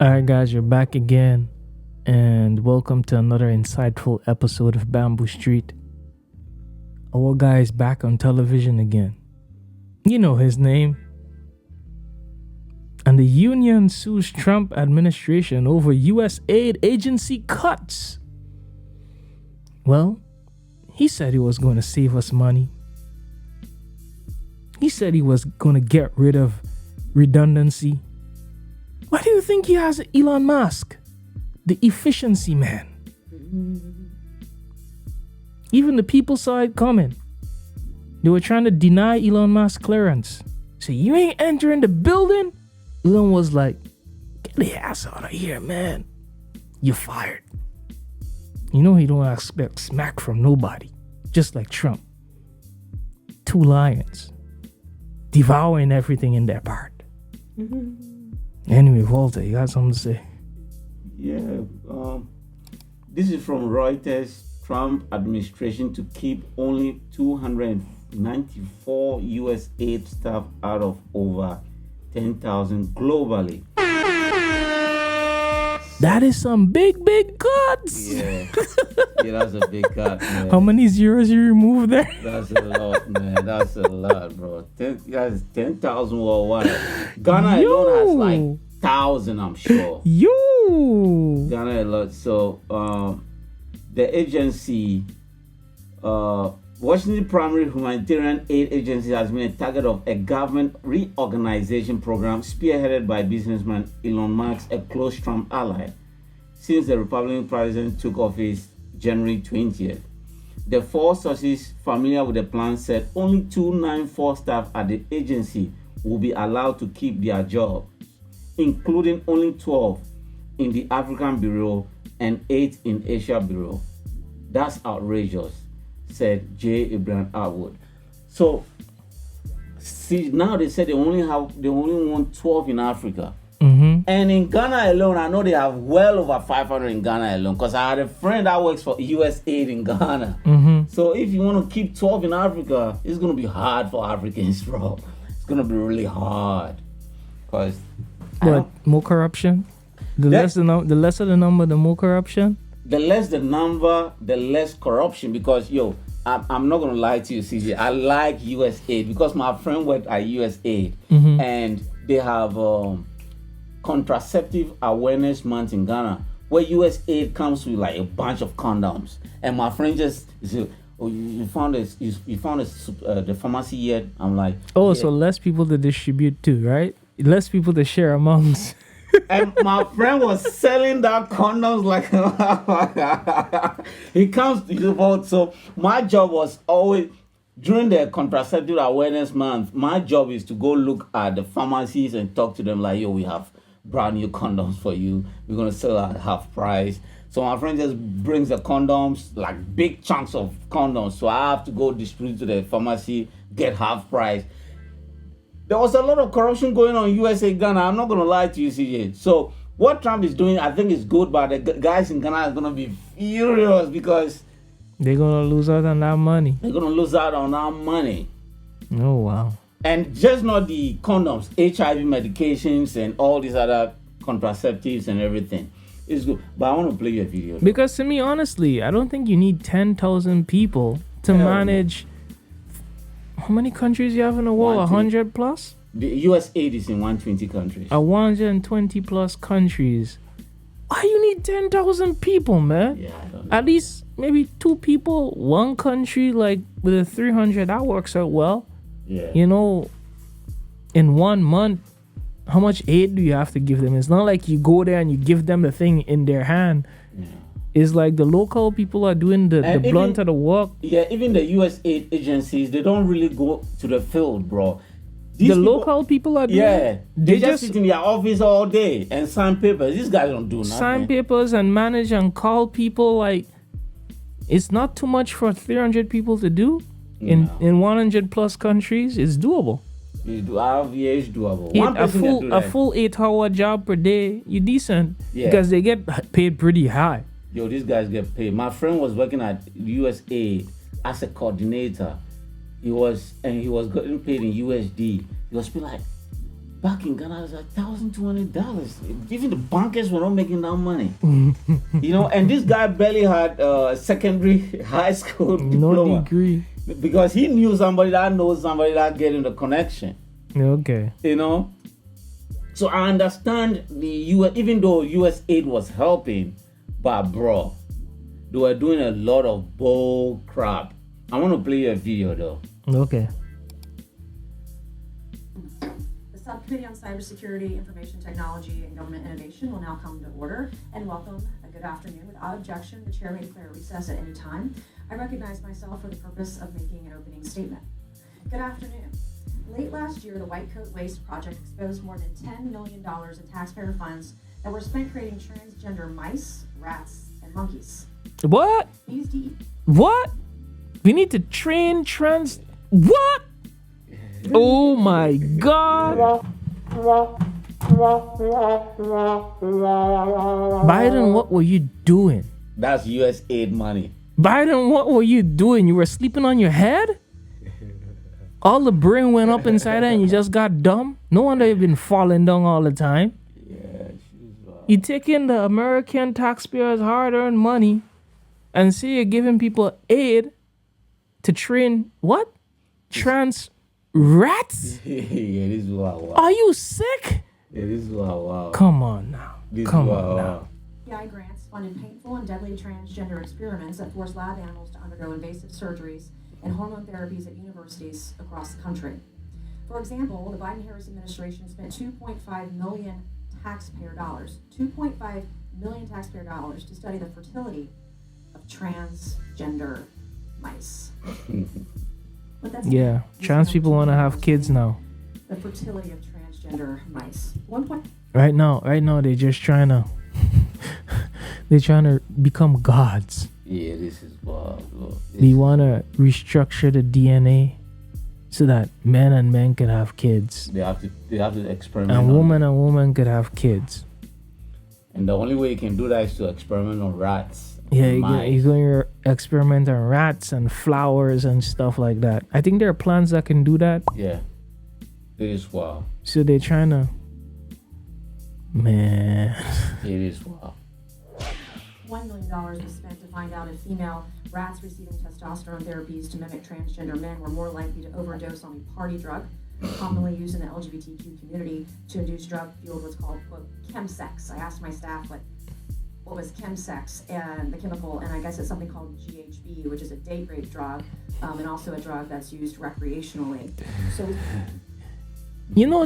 All right, guys, you're back again, and welcome to another insightful episode of Bamboo Street. Our guy is back on television again. You know his name. And the union sues Trump administration over USAid agency cuts. Well, he said he was going to save us money. He said he was going to get rid of redundancy. Why do you think he has Elon Musk? The efficiency man. Even the people saw it coming. They were trying to deny Elon Musk clearance. Say, you ain't entering the building? Elon was like, get the ass out of here, man. You're fired. You know he don't expect smack from nobody. Just like Trump. Two lions. Devouring everything in their part. Anyway, Walter, you got something to say? Yeah, this is from Reuters. Trump administration to keep only 294 USAid staff out of over 10,000 globally. That is some big cuts. Yeah, that's a big cut, man. How many zeros you remove there? That's a lot, man. That's a lot, bro. 10,000 worldwide. Ghana alone has like 1,000, I'm sure. Ghana a lot. So, the agency, Washington Primary Humanitarian Aid Agency, has been a target of a government reorganization program spearheaded by businessman Elon Musk, a close Trump ally, since the Republican president took office January 20th. The four sources familiar with the plan said only 294 staff at the agency will be allowed to keep their jobs, including only 12 in the African Bureau and 8 in Asia Bureau. That's outrageous, said J. Abraham Atwood. So, see, now they said they only want 12 in Africa. Mm-hmm. And in Ghana alone, I know they have well over 500 in Ghana alone, because I had a friend that works for USAid in Ghana. Mm-hmm. So if you want to keep 12 in Africa, it's going to be hard for Africans, bro. It's going to be really hard. Because more corruption? The lesser the number, the more corruption? The less the number, the less corruption. Because, I'm not going to lie to you, CJ. I like USAid because my friend worked at USAid. Mm-hmm. And they have contraceptive awareness month in Ghana, where USAid comes with like a bunch of condoms. And my friend just said, "Oh, you found this? You found the pharmacy yet?" I'm like, "Oh, yeah." So less people to distribute to, right? Less people to share amongst." And my friend was selling that condoms like he comes to the vote. So my job was always during the contraceptive awareness month. My job is to go look at the pharmacies and talk to them like, "Yo, we have brand new condoms for you. We're gonna sell at half price." So my friend just brings the condoms, like big chunks of condoms. So I have to go distribute to the pharmacy, get half price. There was a lot of corruption going on in USA Ghana. I'm not going to lie to you, CJ. So what Trump is doing, I think is good, but the guys in Ghana are going to be furious because they're going to lose out on that money. They're going to lose out on our money. Oh, wow. And just not the condoms, HIV medications and all these other contraceptives and everything. It's good. But I want to play you a video. Because to me, honestly, I don't think you need 10,000 people to manage... How many countries you have in the world? 100 plus? The USAid is in 120 countries. 120 plus countries. Why you need 10,000 people, man? Yeah, I don't know. At least maybe 2 people, one country, like with a 300, that works out well. Yeah. In 1 month, how much aid do you have to give them? It's not like you go there and you give them the thing in their hand. Yeah. It's like the local people are doing the blunt of the work. Yeah, even the USAid agencies, they don't really go to the field, bro. Local people are doing it. They just sit in their office all day and sign papers. These guys don't do nothing. Sign papers and manage and call people. Like, it's not too much for 300 people to do. In 100 plus countries. It's doable. It's doable. A full 8-hour job per day, you're decent. Yeah. Because they get paid pretty high. Yo, these guys get paid. My friend was working at USAid as a coordinator. He was getting paid in USD. He was like, back in Ghana, it's like $1,200. Even the bankers were not making that money. And this guy barely had secondary high school diploma. No degree. Because he knew somebody that knows somebody that getting the connection. Okay. So I understand even though USAid was helping, but bro, they were doing a lot of bull crap. I want to play a video though. Okay. The Subcommittee on Cybersecurity, Information Technology, and Government Innovation will now come to order and welcome a good afternoon. Without objection, the chair may declare recess at any time. I recognize myself for the purpose of making an opening statement. Good afternoon. Late last year, the White Coat Waste Project exposed more than $10 million in taxpayer funds that were spent creating transgender mice, rats, and monkeys. What? What? We need to train What? Oh my God. Biden, what were you doing? That's USAid money. Biden, what were you doing? You were sleeping on your head? All the brain went up inside and you just got dumb? No wonder you've been falling down all the time. Yeah, You're taking the American taxpayers' hard-earned money and say you're giving people aid to train what? Trans rats? Yeah, this is wow. Are you sick? Yeah, this is wow. Come on now. Come on now. PI grants funded painful and deadly transgender experiments that forced lab animals to undergo invasive surgeries and hormone therapies at universities across the country. For example, the Biden-Harris administration spent $2.5 million taxpayer dollars to study the fertility of transgender mice. But that's trans people want to have kids now. The fertility of transgender mice. One point. Right now, they're just trying to become gods. Yeah, this is wild. They want to restructure the DNA so that men and men can have kids. They have to experiment. And woman could have kids. And the only way you can do that is to experiment on rats. Yeah, you're going to experiment on rats and flowers and stuff like that. I think there are plants that can do that. Yeah. It is wild. So they're trying to... Man. It is wild. $1 million was spent to find out if female rats receiving testosterone therapies to mimic transgender men were more likely to overdose on a party drug, commonly used in the LGBTQ community to induce drug fueled what's called, quote, chemsex. I asked my staff what was chemsex and the chemical, and I guess it's something called GHB, which is a date rape drug, and also a drug that's used recreationally. So,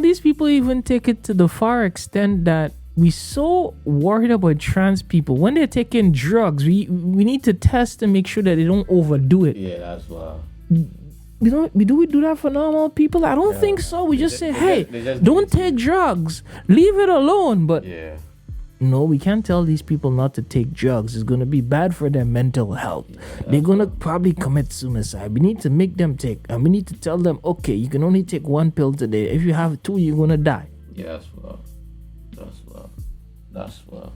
these people even take it to the far extent that we're so worried about trans people. When they're taking drugs, we need to test to make sure that they don't overdo it. Yeah, that's wild. Do we do that for normal people? I don't think so. We just say, hey, don't take drugs. Leave it alone. But no, we can't tell these people not to take drugs. It's going to be bad for their mental health. They're going to probably commit suicide. We need to make them take. And we need to tell them, okay, you can only take one pill today. If you have two, you're going to die. Yeah, that's wild.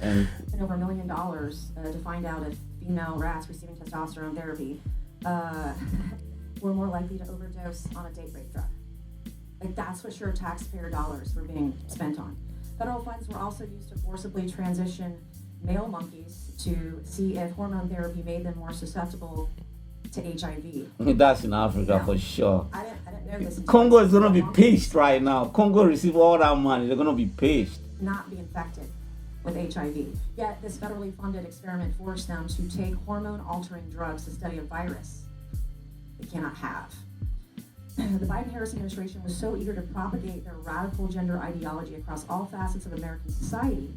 And over $1 million to find out if female rats receiving testosterone therapy were more likely to overdose on a date rape drug. Like, that's what sure taxpayer dollars were being spent on. Federal funds were also used to forcibly transition male monkeys to see if hormone therapy made them more susceptible to HIV. That's in Africa for sure. I didn't know this. Congo is going to be paged right now. Congo receive all that money. They're going to be paged. Not be infected with HIV. Yet this federally funded experiment forced them to take hormone-altering drugs to study a virus they cannot have. The Biden-Harris administration was so eager to propagate their radical gender ideology across all facets of American society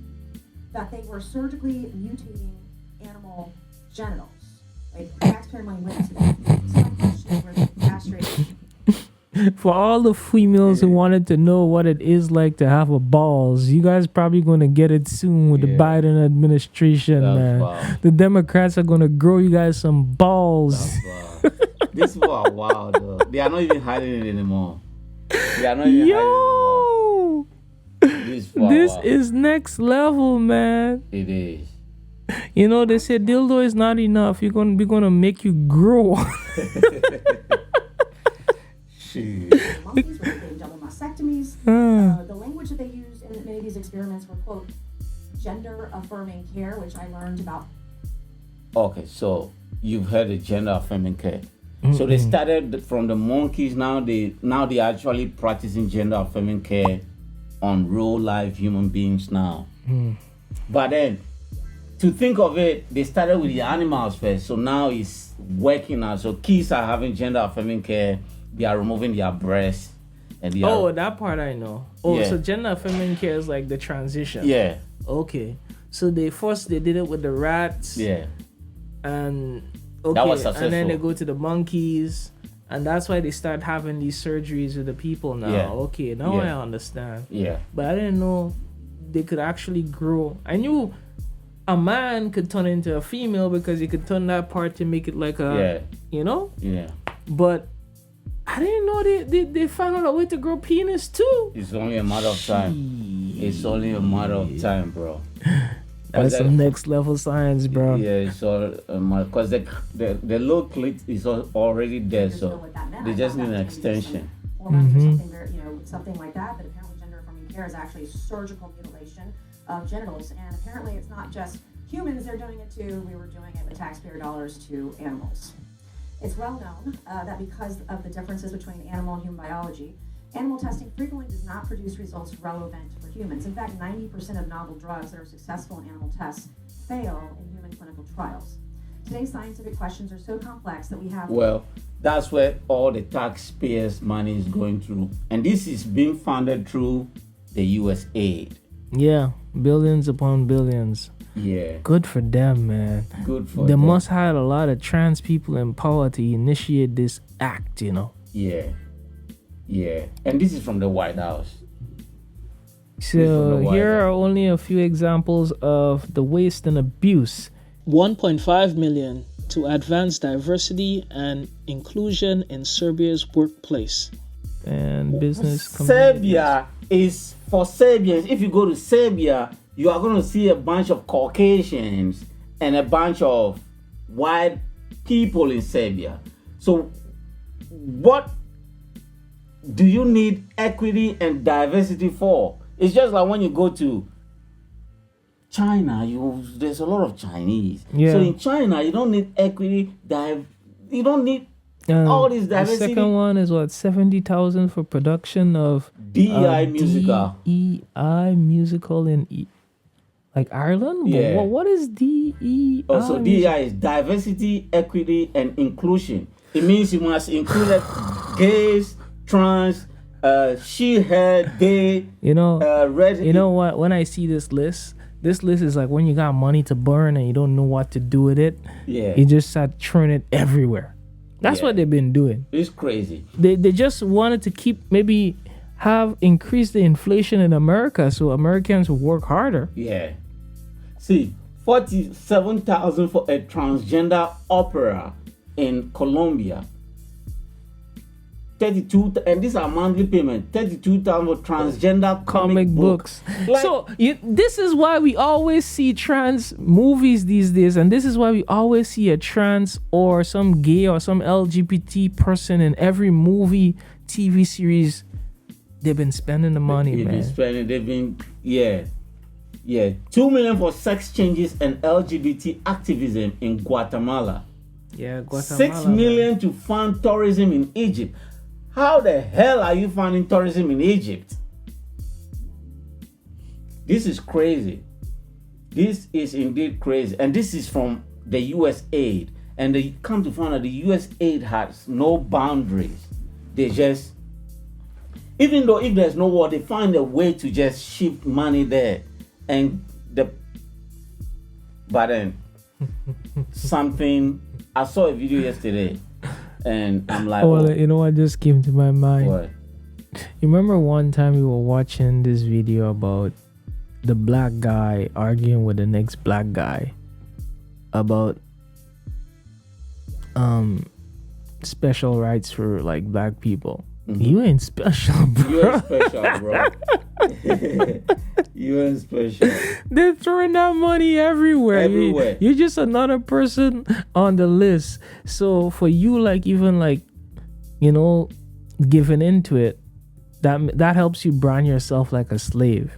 that they were surgically mutating animal genitals. Like, taxpayer money went to that. So my question is, were they castrated? For all the females who wanted to know what it is like to have a balls, you guys probably going to get it soon with the Biden administration, man. Wild. The Democrats are going to grow you guys some balls. This is wild, though. They are not even hiding it anymore. Yo! This is next level, man. It is. They say dildo is not enough. We're going to make you grow. Monkeys were getting double vasectomies, the language that they used in many of these experiments were, quote, gender-affirming care, which I learned about. Okay, so you've heard of gender affirming care. So they started from the monkeys. Now they actually practicing gender affirming care on real life human beings now. But then, to think of it, they started with the animals first. So now it's working out. So kids are having gender affirming care. They are removing their breasts. And they are, that part I know. Oh, Yeah. so gender affirming care is like the transition. yeah, Okay. So they did it with the rats. yeah. And That was and then they successful. go to the monkeys, and that's why they start having these surgeries with the people now. Yeah. Okay, now Yeah. I understand. Yeah. But I didn't know they could actually grow. I knew a man could turn into a female because he could turn that part to make it like a, Yeah. But I didn't know they found out a way to grow penis too. It's only a matter of time. It's only a matter of time, bro. That's some next level science, bro. Yeah, it's all because the low clit is already there, Just know so what that meant. they I just thought need that an was maybe just some extension. hormones or something, something like that. But apparently, gender affirming care is actually surgical mutilation of genitals, and apparently, it's not just humans. They're doing it too. We were doing it with taxpayer dollars to animals. It's well known that because of the differences between animal and human biology, animal testing frequently does not produce results relevant for humans. In fact, 90% of novel drugs that are successful in animal tests fail in human clinical trials. Today's scientific questions are so complex that we have... Well, that's where all the taxpayers' money is going through. And this is being funded through the USAid. Yeah, billions upon billions. Yeah. Good for them, man. Good for They them. must have a lot of trans people in power to initiate this act, Yeah. Yeah. And this is from the White House. So White here House. are only a few examples of the waste and abuse. 1.5 million to advance diversity and inclusion in Serbia's workplace. And business communities. Serbia is for Serbians. If you go to Serbia, you are going to see a bunch of Caucasians and a bunch of white people in Serbia. So, what do you need equity and diversity for? It's just like when you go to China, there's a lot of Chinese. Yeah. So in China, you don't need equity, you don't need all this diversity. The second one is what, 70,000 for production of DEI musical. DEI musical in like Ireland. Yeah. What is DEI? Also, DEI is diversity, equity, and inclusion. It means you must include gays, trans, she, her, they, red. You know what? When I see this list is like when you got money to burn and you don't know what to do with it. Yeah. You just start throwing it everywhere. That's what they've been doing. It's crazy. They just wanted to increase the inflation in America so Americans will work harder. Yeah. See, 47,000 for a transgender opera in Colombia. 32, and these are monthly payment. 32,000 for transgender comic books. Like, so this is why we always see trans movies these days, and this is why we always see a trans or some gay or some LGBT person in every movie, TV series. They've been spending the money, man. Yeah. 2 million for sex changes and LGBT activism in Guatemala. Yeah, Guatemala. 6 million to fund tourism in Egypt. How the hell are you funding tourism in Egypt? This is crazy. This is indeed crazy. And this is from the USAid. And they come to find out the USAid has no boundaries. They just, even though if there's no war, they find a way to just ship money there. And but then I saw a video yesterday. And I'm like, you know what just came to my mind? What? You remember one time we were watching this video about the black guy arguing with the next black guy about special rights for like black people. Mm-hmm. You ain't special, bro. You ain't special, bro. You ain't special. They're throwing that money everywhere. You're just another person on the list. So for you, like even like, giving into it, that helps you brand yourself like a slave.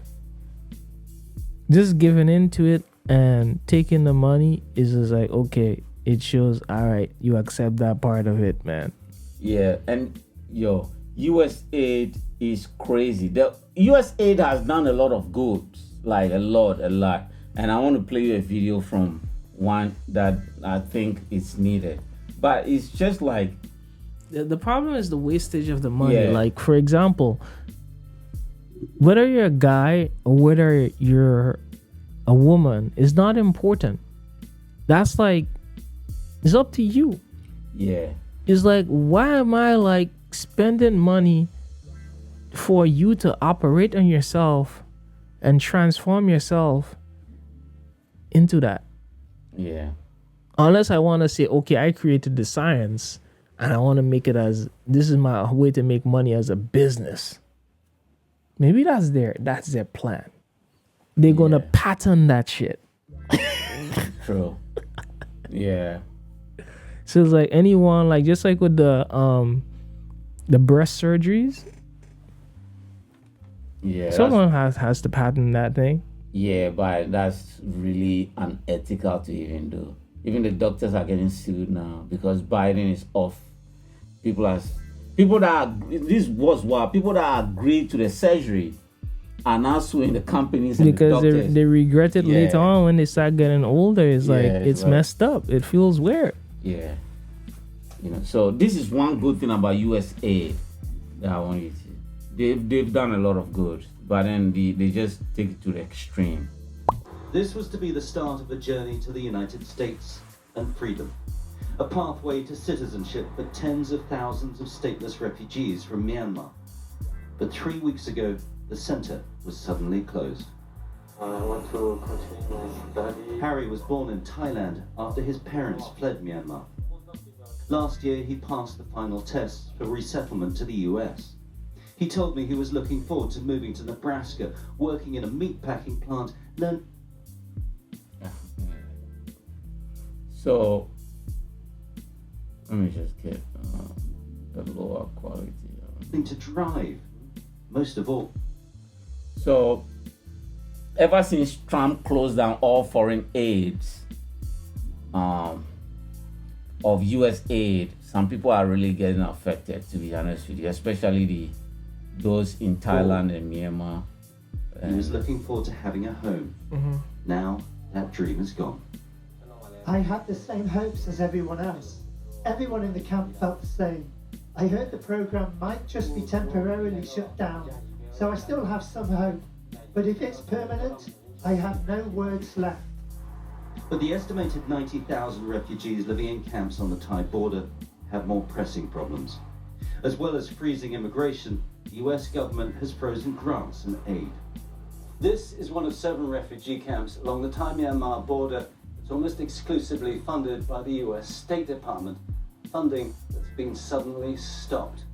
Just giving into it and taking the money is just like, okay, it shows, all right, you accept that part of it, man. Yeah, and USAid is crazy. The USAid has done a lot of good, like a lot. And I want to play you a video from one that I think is needed. But it's just like, the problem is the wastage of the money. Yeah. Like, for example, whether you're a guy or whether you're a woman is not important. That's like, it's up to you. yeah, It's like, why am I like spending money for you to operate on yourself and transform yourself into that? yeah, Unless I want to say, okay, I created the science and I want to make it as, this is my way to make money as a business. Maybe that's their plan. They're gonna pattern that shit. true. Yeah, So it's like anyone, like just like with the breast surgeries, yeah. someone has to pattern that thing. Yeah, but that's really unethical to even do. Even the doctors are getting sued now because Biden is off. People that agreed to the surgery are now suing the companies and Because the doctors. they regret it Yeah. later on when they start getting older. It's like, Yeah, it's right. messed up. It feels weird. Yeah. So this is one good thing about USAid that I want you to. They've done a lot of good, but then they just take it to the extreme. This was to be the start of a journey to the United States and freedom. A pathway to citizenship for tens of thousands of stateless refugees from Myanmar. But 3 weeks ago, the center was suddenly closed. I want to continue my study. Harry was born in Thailand after his parents fled Myanmar. Last year, he passed the final tests for resettlement to the US. He told me he was looking forward to moving to Nebraska, working in a meatpacking plant, So let me just get the lower quality. learning to drive. Most of all, So ever since Trump closed down all foreign aids of US aid, some people are really getting affected, to be honest with you, especially those in Thailand and Myanmar. he was looking forward to having a home. Now, that dream is gone. I had the same hopes as everyone else. Everyone in the camp felt the same. I heard the program might just be temporarily shut down, so I still have some hope. But if it's permanent, I have no words left. But the estimated 90,000 refugees living in camps on the Thai border have more pressing problems. As well as freezing immigration, the US government has frozen grants and aid. This is one of 7 refugee camps along the Thai-Myanmar border. It's almost exclusively funded by the US State Department, funding that's been suddenly stopped.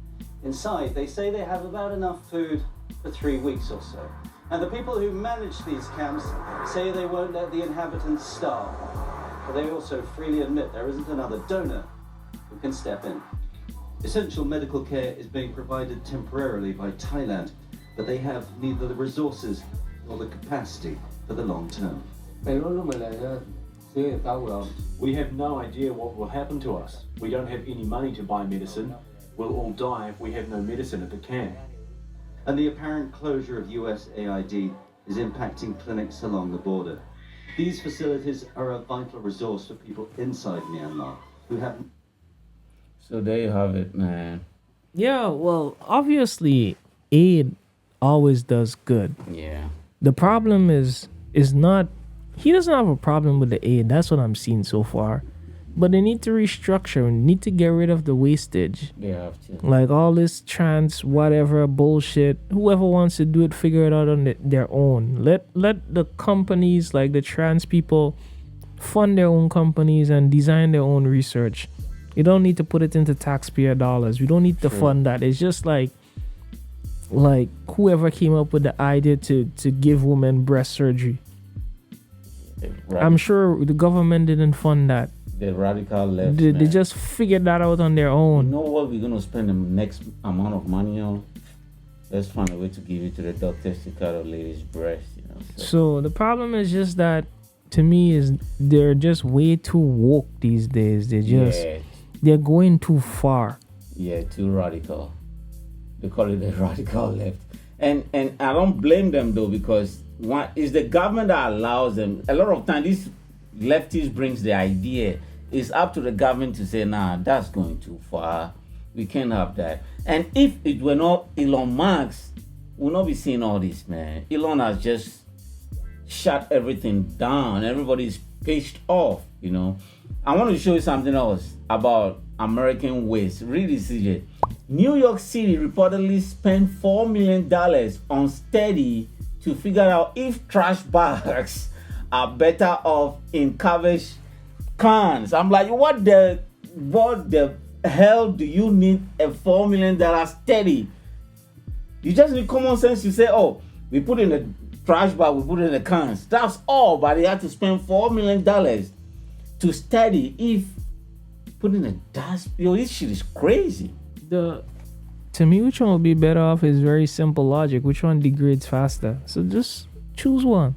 Inside, they say they have about enough food for 3 weeks or so. And the people who manage these camps say they won't let the inhabitants starve. But they also freely admit there isn't another donor who can step in. Essential medical care is being provided temporarily by Thailand, but they have neither the resources nor the capacity for the long term. We have no idea what will happen to us. We don't have any money to buy medicine. We'll all die if we have no medicine at the camp. And the apparent closure of USAID is impacting clinics along the border. These facilities are a vital resource for people inside Myanmar who have... So there you have it, man. Yeah, well, obviously, aid always does good. Yeah. The problem is not, he doesn't have a problem with the aid. That's what I'm seeing so far. But they need to restructure, need to get rid of the wastage. They have to. Like all this trans whatever bullshit. Whoever wants to do it, figure it out on their own. Let the companies, like the trans people, fund their own companies and design their own research. You don't need to put it into taxpayer dollars. We don't need to fund that. It's just like whoever came up with the idea to give women breast surgery. I'm sure the government didn't fund that. The radical left. They man. just figured that out on their own. You know what we're gonna spend the next amount of money on? let's find a way to give it to the doctors to cut a lady's breast, So the problem is just that, to me, is they're just way too woke these days. They're going too far. Yeah, too radical. They call it the radical left. And I don't blame them though, because one is the government that allows them. A lot of times these leftists brings the idea. It's up to the government to say, nah, that's going too far. We can't have that. And if it were not Elon Musk, we'll not be seeing all this, man. Elon has just shut everything down. Everybody's pissed off, I want to show you something else about American waste. Read this, CJ. New York City reportedly spent $4 million on study to figure out if trash bags are better off in garbage cans. I'm like, what the hell do you need a $4 million study? You just need common sense to say, oh, we put in the trash bag, we put it in the cans. That's all, but they had to spend $4 million to study if putting a dust. This shit is crazy. To me, which one would be better off is very simple logic. Which one degrades faster? So just choose one.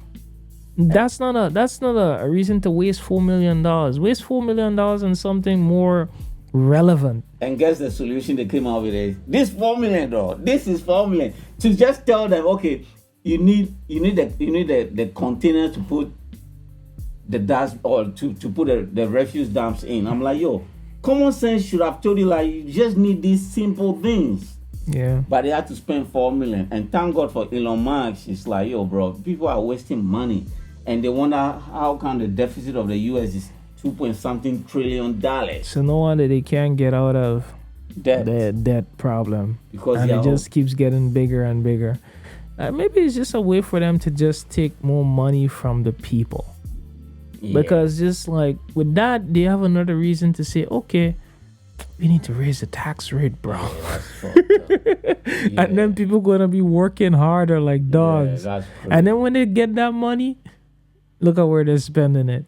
That's not a reason to waste $4 million. Waste $4 million on something more relevant. And guess the solution they came out with is this $4 million. This is $4 million. To just tell them, okay, you need the container to put the dust or to put the refuse dumps in. I'm like, yo, common sense should have told you, like, you just need these simple things. Yeah. But they had to spend $4 million. And thank God for Elon Musk. It's like, yo, bro, people are wasting money. And they wonder how come the deficit of the US is $2.something trillion. So no wonder they can't get out of Debt. the debt problem. Because and it just keeps getting bigger and bigger. Maybe it's just a way for them to just take more money from the people. Yeah. Because just like with that, they have another reason to say, okay, we need to raise the tax rate, bro. Yeah, that's fucked up. Yeah. And then people gonna be working harder like dogs. Yeah, that's crazy. And then when they get that money, look at where they're spending it.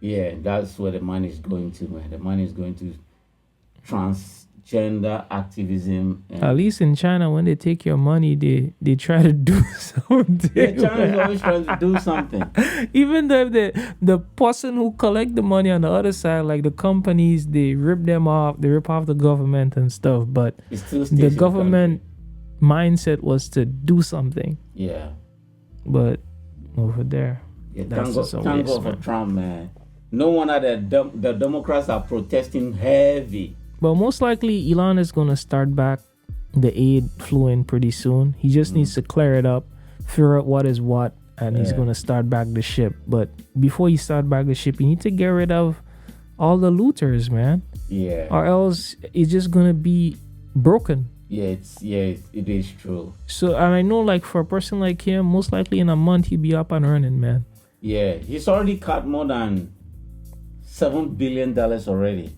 Yeah, that's where the money is going to, man. The money is going to transgender activism. At least in China, when they take your money, they try to do something. Yeah, China's always trying to do something. Even though the person who collect the money on the other side, like the companies, they rip them off. They rip off the government and stuff. But It still stays the in government mindset was to do something. Yeah. But over there, Yeah, that's just a thank waste, God for man. Trump, man. No wonder the Democrats are protesting heavy. But most likely, Elon is going to start back the aid flowing pretty soon. He just needs to clear it up, figure out what is what, and he's going to start back the ship. But before you start back the ship, you need to get rid of all the looters, man. Yeah. Or else it's just going to be broken. Yeah, it is true. So, and I know, like, for a person like him, most likely in a month, he'll be up and running, man. Yeah, he's already cut more than $7 billion already.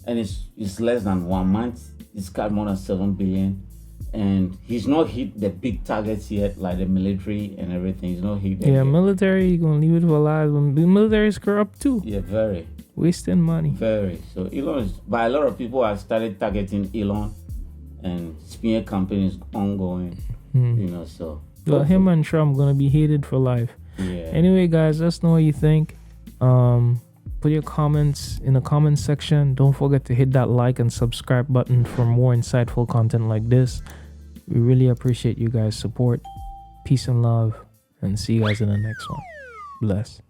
And it's less than 1 month. He's cut more than $7 billion. And he's not hit the big targets yet, like the military and everything. He's not hit them Yeah, yet. military, you're going to leave it for life. The military is corrupt too. Yeah, very. Wasting money. Very. So Elon is, but a lot of people have started targeting Elon, and smear campaign is ongoing. So. Well, him and Trump going to be hated for life. Yeah. Anyway, guys, let us know what you think. Put your comments in the comment section. Don't forget to hit that like and subscribe button for more insightful content like this. We really appreciate you guys' support. Peace and love, and see you guys in the next one. Bless.